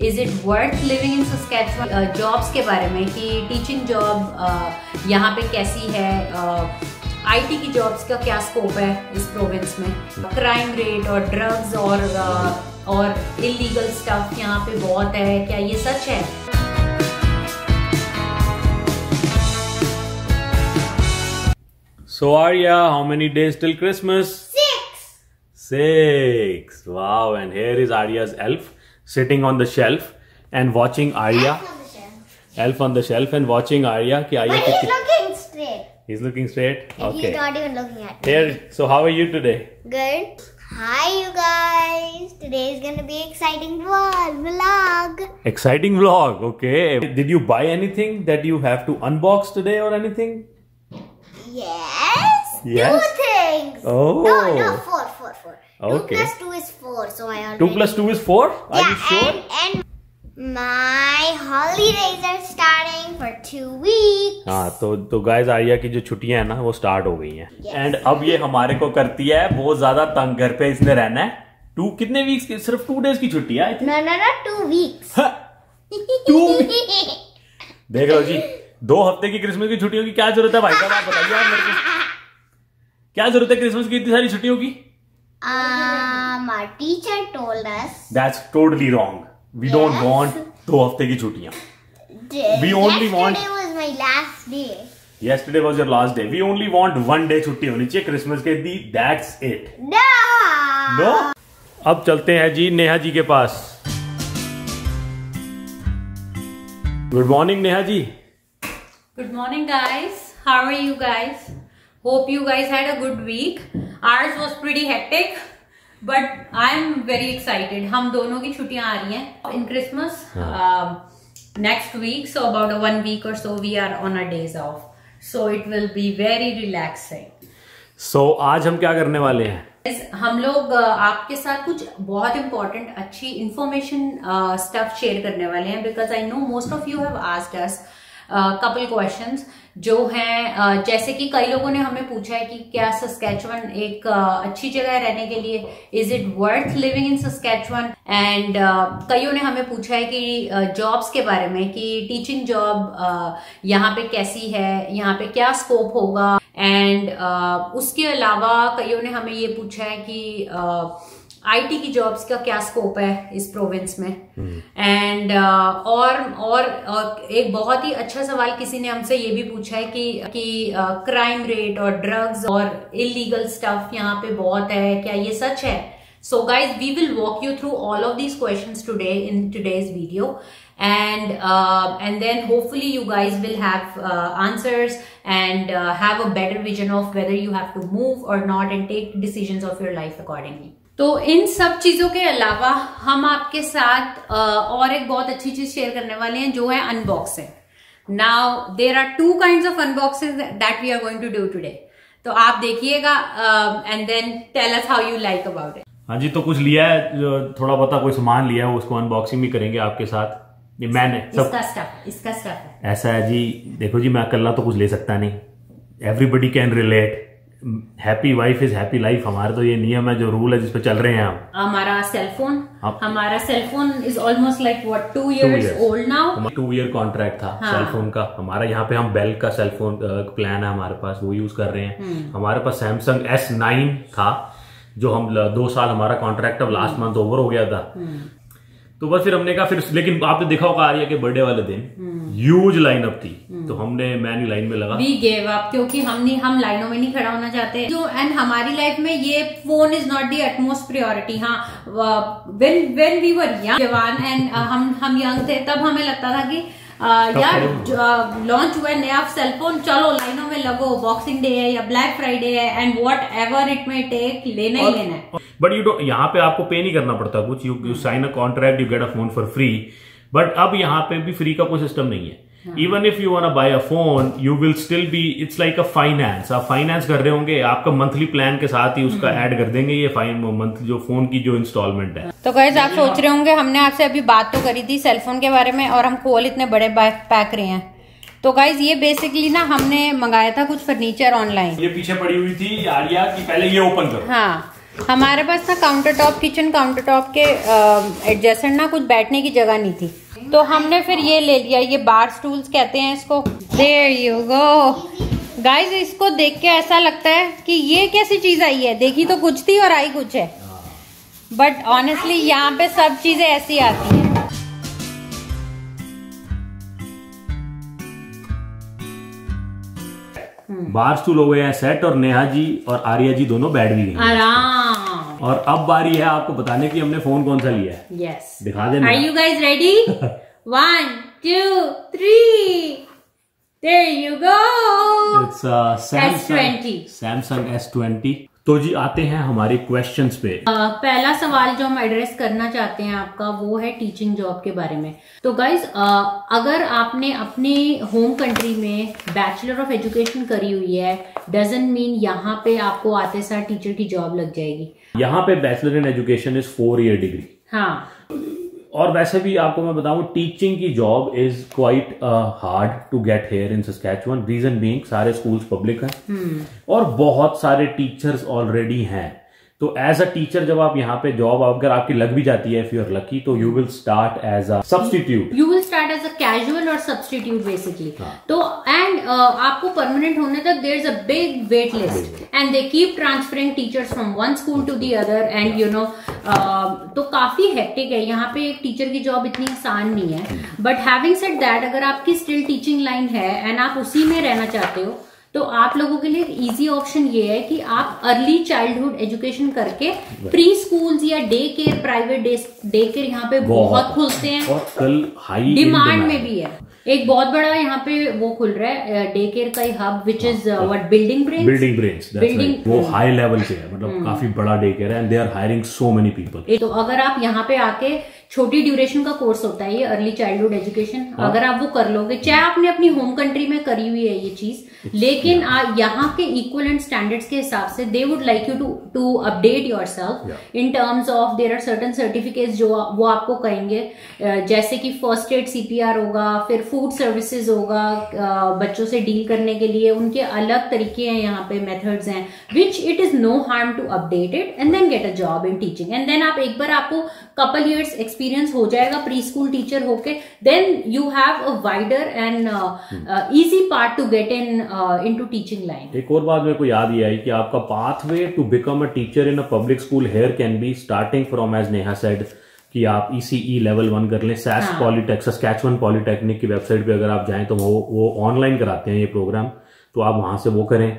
Is it worth living in Saskatchewan, jobs के बारे में कि टीचिंग जॉब यहाँ पे कैसी है, आईटी की जॉब्स का क्या स्कोप है इस प्रोविंस में, क्राइम रेट और ड्रग्स और इलीगल स्टफ यहाँ पे बहुत है, क्या ये सच है? So Arya, how many days till Christmas? 6. Wow, and here is Arya's elf sitting on the shelf and watching Arya. Elf on the shelf and watching Arya. Ki Arya but he's looking straight. He's looking straight? Okay. He's not even looking at me. Here, so how are you today? Good. Hi you guys. Today is going to be exciting vlog. Exciting vlog, okay. Did you buy anything that you have to unbox today or anything? Yes. Yes? 2 things. Oh. No, 4. Okay. 2 plus 2 is 4. So I already... 2 plus 2 is 4? Are you sure? And my holidays are starting for 2 weeks. हाँ तो guys Arya की जो छुट्टियां हैं ना वो start हो गई हैं एंड Yes. अब ये हमारे को करती है बहुत ज्यादा तंग। घर पे इसने रहना है कितने वीक्स की? सिर्फ 2 डेज की छुट्टी है। No, 2 weeks. 2 देख लो जी, 2 हफ्ते की क्रिसमस की छुट्टियों की क्या जरूरत है भाई साहब? आप बताइए आप मेरे को, क्या जरूरत है क्रिसमस की इतनी सारी छुट्टियों की? Our teacher told us. That's totally wrong. We don't Yes. want 2 हफ्ते की छुट्टियां. We only want. Yesterday was my last day. Yesterday was your last day. We only want 1 day छुट्टी होनी चाहिए क्रिसमस के दी. That's it. No. No? अब चलते हैं जी नेहा जी के पास। Good morning Neha ji. Good morning guys, how are you guys? Hope you guys had a good week. Ours was pretty hectic, but I'm very excited. हम दोनों की छुट्टियां आ रही हैं in Christmas next week, so about 1 week or so we are on our days off, so it will be very relaxing. So आज हम क्या करने वाले हैं? हम लोग आपके साथ कुछ बहुत इंपॉर्टेंट अच्छी इंफॉर्मेशन स्टफ शेयर करने वाले हैं because I know most of you have asked us couple questions जो हैं जैसे कि कई लोगों ने हमें पूछा है कि क्या सस्कैचुअन एक अच्छी जगह है रहने के लिए, is it worth living in Saskatchewan, and कईयों ने हमें पूछा है कि जॉब्स के बारे में कि टीचिंग जॉब यहाँ पे कैसी है, यहाँ पे क्या स्कोप होगा, एंड उसके अलावा कईयों ने हमें ये पूछा है कि आईटी की जॉब्स का क्या स्कोप है इस प्रोविंस में, एंड और एक बहुत ही अच्छा सवाल किसी ने हमसे ये भी पूछा है कि क्राइम रेट और ड्रग्स और इलीगल स्टफ यहाँ पे बहुत है, क्या ये सच है? So guys, we will walk you through all of these questions today in today's video, and then hopefully you guys will have answers and have a better vision of whether you have to move or not and take decisions of your life accordingly. तो इन सब चीजों के अलावा हम आपके साथ और एक बहुत अच्छी चीज शेयर करने वाले हैं जो है unboxing. Now there are 2 kinds of unboxing that we are going to do today. तो आप देखिएगा and then tell us how you like about it. हाँ जी, तो कुछ लिया है, थोड़ा बहुत कोई सामान लिया है, उसको अनबॉक्सिंग भी करेंगे आपके साथ. ये मैंने इसका स्टफ है. ऐसा है जी, देखो जी, मैं अकेला तो कुछ ले सकता नहीं. Everybody can relate. Happy wife is happy life, हमारा तो ये नियम है, जो रूल है जिस पे चल रहे हैं हम. हमारा cellphone is almost like what 2 years old now. 2 year contract था सेलफोन का हमारा. यहाँ पे हम बेल का सेलफोन प्लान है हमारे पास, वो यूज कर रहे हैं. हमारे पास सैमसंग S9 था जो हम 2 साल हमारा कॉन्ट्रैक्ट अब लास्ट मंथ ओवर हो गया था. तो बस फिर हमने कहा फिर, लेकिन आपने देखा होगा आर्या के बर्थडे वाले दिन ह्यूज लाइनअप थी, तो मैं नहीं लाइन में लगा. वी गेव अप क्योंकि हम लाइनों में नहीं खड़ा होना चाहते जो, एंड हमारी लाइफ में ये phone is not the utmost priority. हाँ, व्हेन वी वर यंग जवान एंड हम यंग थे तब हमें लगता था कि यार लॉन्च हुआ नया सेलफोन, चलो लाइनों में लगो, बॉक्सिंग डे है या ब्लैक फ्राइडे है and whatever it may take, लेना ही लेना है. बट यू यहाँ पे आपको पे नहीं करना पड़ता कुछ. You sign a contract, you get a phone for free. But अब यहाँ पे भी फ्री का कोई सिस्टम नहीं है. Even if you want to buy a phone you will still be, it's like a finance. आप फाइनेंस कर रहे होंगे, आपका मंथली प्लान के साथ ही उसका ऐड कर देंगे ये मंथली जो फोन की जो इंस्टॉलमेंट है. तो गाइस आप सोच रहे होंगे हमने आपसे अभी बात तो करी थी सेलफोन के बारे में और हम खोल इतने बड़े पैक रहे हैं. तो गाइज ये बेसिकली ना हमने मंगाया था कुछ फर्नीचर ऑनलाइन. ये पीछे पड़ी हुई थी आर्या की, पहले ये ओपन करो. हाँ, हमारे पास ना counter top, kitchen counter top के एडजेसेंट ना कुछ बैठने की जगह नहीं थी, तो हमने फिर ये ले लिया, ये बार स्टूल्स कहते हैं इसको। देयर यू गो गाइस, इसको देख के ऐसा लगता है कि ये कैसी चीज आई है, देखी तो कुछ थी और आई कुछ है, बट ऑनेस्टली यहाँ पे सब चीजें ऐसी आती हैं। बार स्टूल हो गए हैं सेट, और नेहा जी और आर्या जी दोनों बैठ भी गई आराम। और अब बारी है आपको बताने की हमने फोन कौन सा लिया है। यस, दिखा देना। Are you guys ready? 1 2 3 there you go. It's Samsung S20। तो जी आते हैं हमारे क्वेश्चंस पे। पहला सवाल जो हम एड्रेस करना चाहते हैं आपका, वो है टीचिंग जॉब के बारे में। तो गाइज, अगर आपने अपने होम कंट्री में बैचलर ऑफ एजुकेशन करी हुई है, डजंट मीन यहाँ पे आपको आते सार टीचर की जॉब लग जाएगी। यहाँ पे bachelor in education is 4 year degree. हाँ, और वैसे भी आपको मैं बताऊं, टीचिंग की job is quite hard to get here in Saskatchewan. Reason being सारे स्कूल्स पब्लिक हैं और बहुत सारे टीचर्स ऑलरेडी हैं। तो एज अ टीचर जब आप यहाँ पे जॉब अगर आपकी लग भी जाती है, इफ यू आर लकी, तो you will start as a substitute. You will start as a casual और सब्स्टिट्यूट बेसिकली। तो एंड आपको परमानेंट होने तक there is a big wait list and they keep transferring teachers from one school to the other and you know, तो काफी hectic है यहाँ पे। एक टीचर की जॉब इतनी आसान नहीं है, बट हैविंग सेड दैट, अगर आपकी स्टिल टीचिंग लाइन है एंड आप उसी में रहना चाहते हो, तो आप लोगों के लिए इजी ऑप्शन ये है कि आप अर्ली चाइल्डहुड एजुकेशन करके प्री स्कूल्स या day care, private day care यहाँ पे बहुत खुलते हैं और कल हाई डिमांड में भी है। एक बहुत बड़ा यहाँ पे वो खुल रहा है डे केयर का ही hub, which is what, building brains. वो हाई लेवल पे है, मतलब काफी बड़ा डे केयर है and they are hiring so many people. तो अगर आप यहाँ पे आके, छोटी ड्यूरेशन का कोर्स होता है ये अर्ली चाइल्डहुड एजुकेशन, अगर आप वो कर लोगे, चाहे आपने अपनी होम कंट्री में करी हुई है ये चीज, लेकिन यहाँ के इक्वलेंट स्टैंडर्ड्स के हिसाब से they would like you to update yourself in terms of there are certain certificates जो वो आपको कहेंगे, जैसे कि फर्स्ट एड CPR होगा, फिर फूड सर्विसेज होगा, बच्चों से डील करने के लिए उनके अलग तरीके हैं, यहाँ पे मेथड्स हैं, which it is no harm to update it and then get a job in teaching. And then आप एक बार आपको कपल ईयर्स एक्सपीरियंस हो जाएगा प्री स्कूल टीचर होके, then you have a wider and easy part to get into teaching line. एक और बात मेरे को याद ये आई कि आपका pathway to become a teacher in a public school here can be starting from, as Neha said, कि आप ECE लेवल 1 कर लें। सैस पॉलिटेक्निक, सस्कैचुअन पॉलिटेक्निक की वेबसाइट पे अगर आप जाएं तो वो ऑनलाइन कराते हैं ये प्रोग्राम, तो आप वहां से वो करें।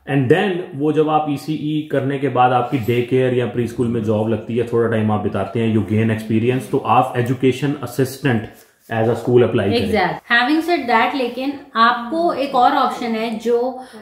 एंड देन वो जब आप ECE करने के बाद आपकी डे केयर या प्री स्कूल में जॉब लगती है, थोड़ा टाइम आप बिताते हैं, यू गेन एक्सपीरियंस, तो आप education assistant as a school apply करें। एग्जैक्ट। हैविंग सेड दैट, लेकिन आपको एक और ऑप्शन है जो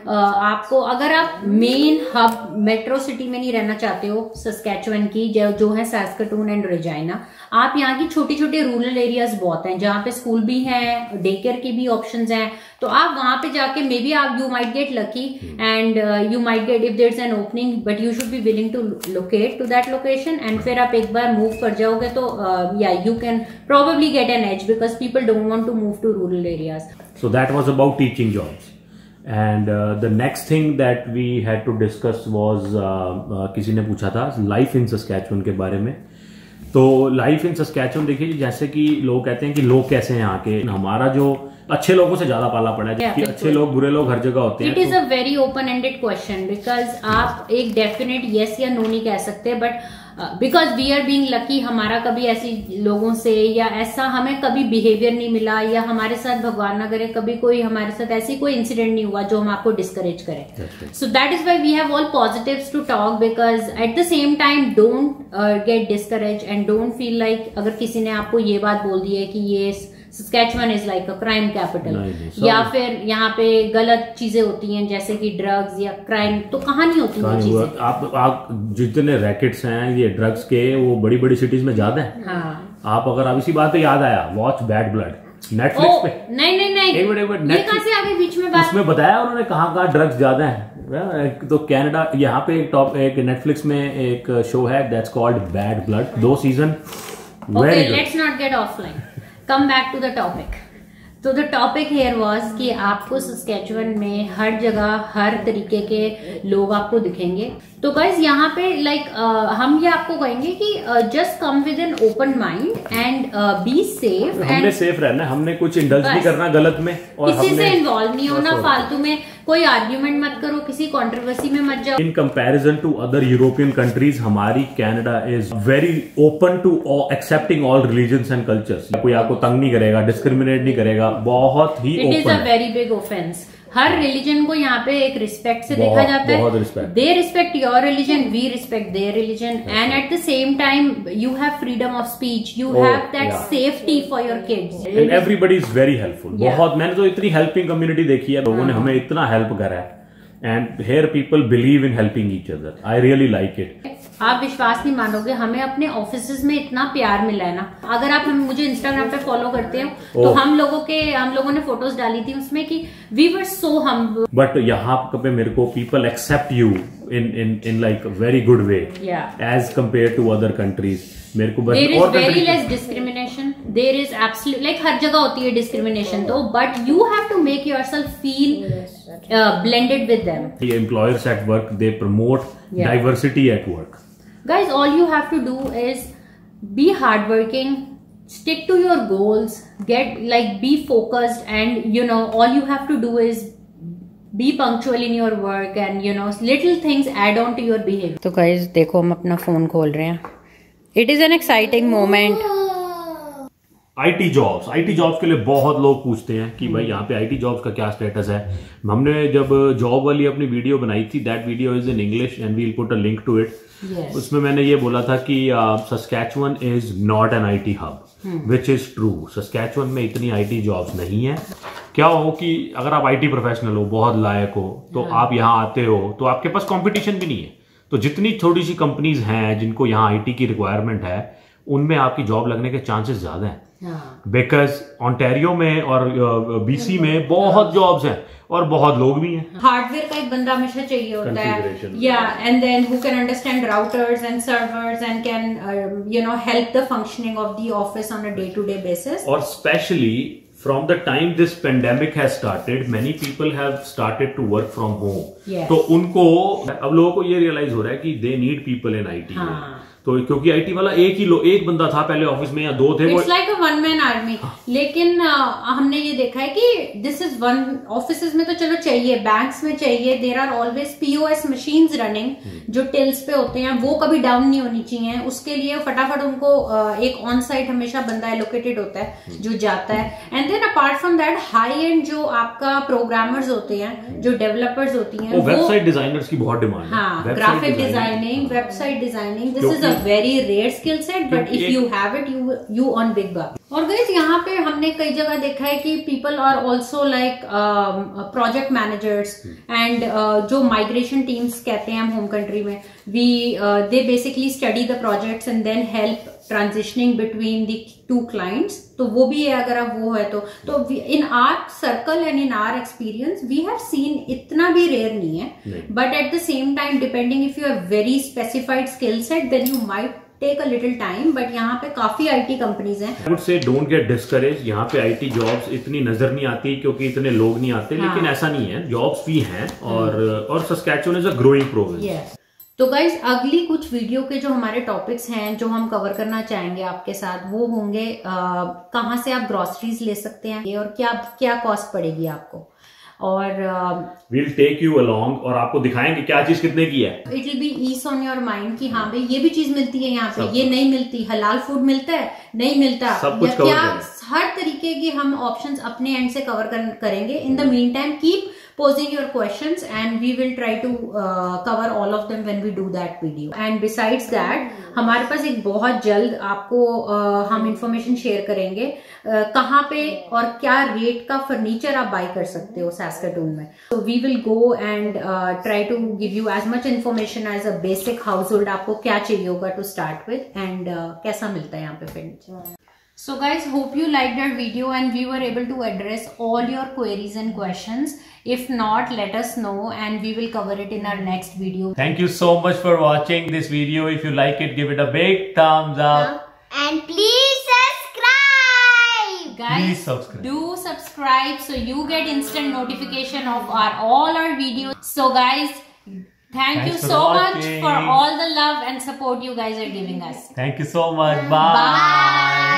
आपको, अगर आप मेन हब मेट्रो सिटी में नहीं रहना चाहते हो, सस्कैचुअन की जो है सैस्कटून एंड रेजाइना, आप यहाँ की छोटी छोटी रूरल एरियाज बहुत हैं जहाँ पे स्कूल भी हैं, डे केयर की भी ऑप्शंस हैं, तो आप वहां पे जाके मे बी आप you might get lucky and you might get, if there is an opening, but you should be willing to locate to that location, and फिर आप एक बार मूव कर जाओगे तो या you can probably get an edge, because people don't want to move to rural areas. So that was about teaching jobs. And the next thing that we had to discuss was किसी ने पूछा था life in Saskatchewan के बारे में। तो life in Saskatchewan देखिए, जैसे कि लोग कहते हैं कि लोग कैसे हैं यहाँ के, हमारा जो अच्छे लोगों से ज्यादा पाला पड़ा है, कि अच्छे लोग बुरे लोग हर जगह होते हैं। It is a very open ended question, because आप एक डेफिनेट यस या नो नहीं कह सकते, but because we are being lucky, हमारा कभी ऐसी लोगों से या ऐसा हमें कभी बिहेवियर नहीं मिला, या हमारे साथ भगवान ना करे कभी कोई हमारे साथ ऐसी कोई इंसिडेंट नहीं हुआ जो हम आपको डिस्करेज करे। So that is why we have all positives to talk, because at the same time don't get discourage and don't feel like, अगर किसी ने आपको ये बात बोल दी है कि ये Saskatchewan is like a crime capital, या फिर यहाँ पे गलत चीजें होती हैं जैसे कि ड्रग्स या क्राइम, तो कहाँ नहीं होती वो चीजें। आप जितने रैकेट्स हैं ये ड्रग्स के, वो बड़ी बड़ी सिटीज में ज्यादा है। हाँ। आप अगर अब इसी बात पे याद आया, वॉच बैड ब्लड, नेटफ्लिक्स पे। नहीं, एक मिनट, ये कहाँ से आगे बीच में बात? उसमें बताया उन्होंने कहाँ ड्रग्स ज्यादा है। तो कनाडा, यहाँ पे एक नेटफ्लिक्स में एक शो है that's called bad blood, 2 season. Okay, let's not get offline, come back to the topic. तो द टॉपिक हेयर वाज कि आपको सस्कैचुअन में हर जगह हर तरीके के लोग आपको दिखेंगे, तो गाइज यहाँ पे हम ये आपको कहेंगे कि just come with an open mind and be safe. हमने सेफ रहना है, हमने कुछ इंडल्ज नहीं करना गलत में, और किसी से इन्वॉल्व नहीं होना, फालतू में कोई आर्ग्यूमेंट मत करो, किसी कंट्रोवर्सी में मत जाओ। In comparison to other European countries, हमारी Canada is very open to accepting all religions and cultures. कोई आपको तंग नहीं करेगा, डिस्क्रिमिनेट नहीं करेगा, बहुत ही open. It is a very big offence. हर रिलीजन को यहाँ पे एक रिस्पेक्ट से देखा जाता है। They respect your religion, we respect their religion, and at the same time you have freedom of speech, you have that safety for your kids, and everybody is very helpful. बहुत, मैंने तो इतनी helping community देखी है, लोगों ने हमें इतना हेल्प करा है, and here people believe in helping each other. I really like it. आप विश्वास नहीं मानोगे, हमें अपने ऑफिसेज में इतना प्यार मिला है ना। अगर आप मुझे इंस्टाग्राम पे फॉलो करते हो तो हम लोगों ने फोटोज डाली थी उसमें कि we were so humble. But यहाँ पे मेरे को people accept you in like a very good way, as compared to other countries. मेरे को बस there is very less discrimination. There is absolute, like हर जगह होती है discrimination तो, but you have to make yourself feel blended with them. The employers at work, they promote diversity at work. Guys, all you have to do is be hardworking, stick to your goals, be focused, and all you have to do is be punctual in your work, and little things add on to your behavior. तो guys देखो हम अपना phone खोल रहे हैं. It is an exciting moment. IT jobs के लिए बहुत लोग पूछते हैं कि भाई यहाँ पे IT जॉब्स का क्या स्टेटस है। हमने जब जॉब वाली अपनी वीडियो बनाई थी, that video is in English and we'll put a link to it. उसमें मैंने ये बोला था कि Saskatchewan is not an IT hub, which is true. Saskatchewan में इतनी IT जॉब्स नहीं है। क्या हो कि अगर आप IT प्रोफेशनल हो, बहुत लायक हो, तो आप यहाँ आते हो तो आपके पास कंपटीशन भी नहीं है। तो जितनी थोड़ी सी कंपनीज हैं जिनको यहाँ IT की रिक्वायरमेंट है, उनमें आपकी जॉब लगने के चांसेस ज्यादा हैं। बिकॉज ऑन्टेरियो में और BC में बहुत जॉब्स हैं और बहुत लोग भी हैं। हार्डवेयर का एक बंदा हमेशा चाहिए होता है, and then who can understand routers and servers and can help the functioning of the office on a day to day basis. और specially from the time this pandemic has started, many people have started to work from home. तो उनको अब लोगों को ये realise हो रहा है कि they need people in IT. तो क्योंकि IT वाला एक बंदा था पहले ऑफिस में, या दो थे। It's like a one man army. लेकिन हमने ये देखा है कि this is one, ऑफिसेज में तो चलो चाहिए, बैंक्स में चाहिए, there are always POS machines running जो टिल्स पे होते हैं, वो कभी डाउन नहीं होनी चाहिए। उसके लिए फटाफट उनको एक ऑन साइट हमेशा बंदा एलोकेटेड होता है जो जाता है। And then apart from that high end जो आपका प्रोग्रामर्स होते हैं, जो डेवलपर्स होती हैं, वेबसाइट डिजाइनर्स की बहुत डिमांड है। हाँ, graphic designing, website designing, this is very rare skill set, but if you have it, you earn big bucks. और guys यहाँ पे हमने कई जगह देखा है कि people are also like project managers and जो migration teams कहते हैं हम home country में, they basically study the projects and then help transitioning between the two clients. तो वो भी है, अगर आप वो है तो in our circle and in our experience we have seen इतना भी rare नहीं है, but at the same time depending if you have very specified skill set then you might take a little time, but यहाँ पे काफी IT companies हैं। I would say don't get discouraged. यहाँ पे IT जॉब्स इतनी नजर नहीं आती क्योंकि इतने लोग नहीं आते, लेकिन ऐसा नहीं है, जॉब्स भी हैं और Saskatchewan is a growing province. तो गाइज अगली कुछ वीडियो के जो हमारे टॉपिक्स हैं जो हम कवर करना चाहेंगे आपके साथ, वो होंगे कहाँ से आप ग्रोसरीज ले सकते हैं और क्या कॉस्ट पड़ेगी आपको, और we'll take you along और आपको दिखाएंगे क्या चीज कितने की है। It will be ease on your mind कि हाँ भाई ये भी चीज मिलती है यहाँ पे, ये नहीं मिलती, हलाल फूड मिलता है, नहीं मिलता, सब कुछ क्या हर तरीके की हम ऑप्शंस अपने एंड से कवर करेंगे। In the mean time keep posing your questions and we will try to cover all of them when we do that video. And besides that हमारे पास एक बहुत जल्द आपको हम इंफॉर्मेशन शेयर करेंगे कहाँ पे और क्या रेट का फर्नीचर आप बाय कर सकते हो सैस्काटून में। So we will go and try to give you as much information as a basic household, आपको क्या चाहिए होगा to start with and कैसा मिलता है यहाँ पे furniture. So guys, hope you liked our video and we were able to address all your queries and questions. If not, let us know and we will cover it in our next video. Thank you so much for watching this video. If you like it, give it a big thumbs up. And please subscribe. Guys, please subscribe. Do subscribe so you get instant notification of all our videos. So guys, Thank you Thanks for so much watching. for all the love and support you guys are giving us. Thank you so much. Bye. Bye.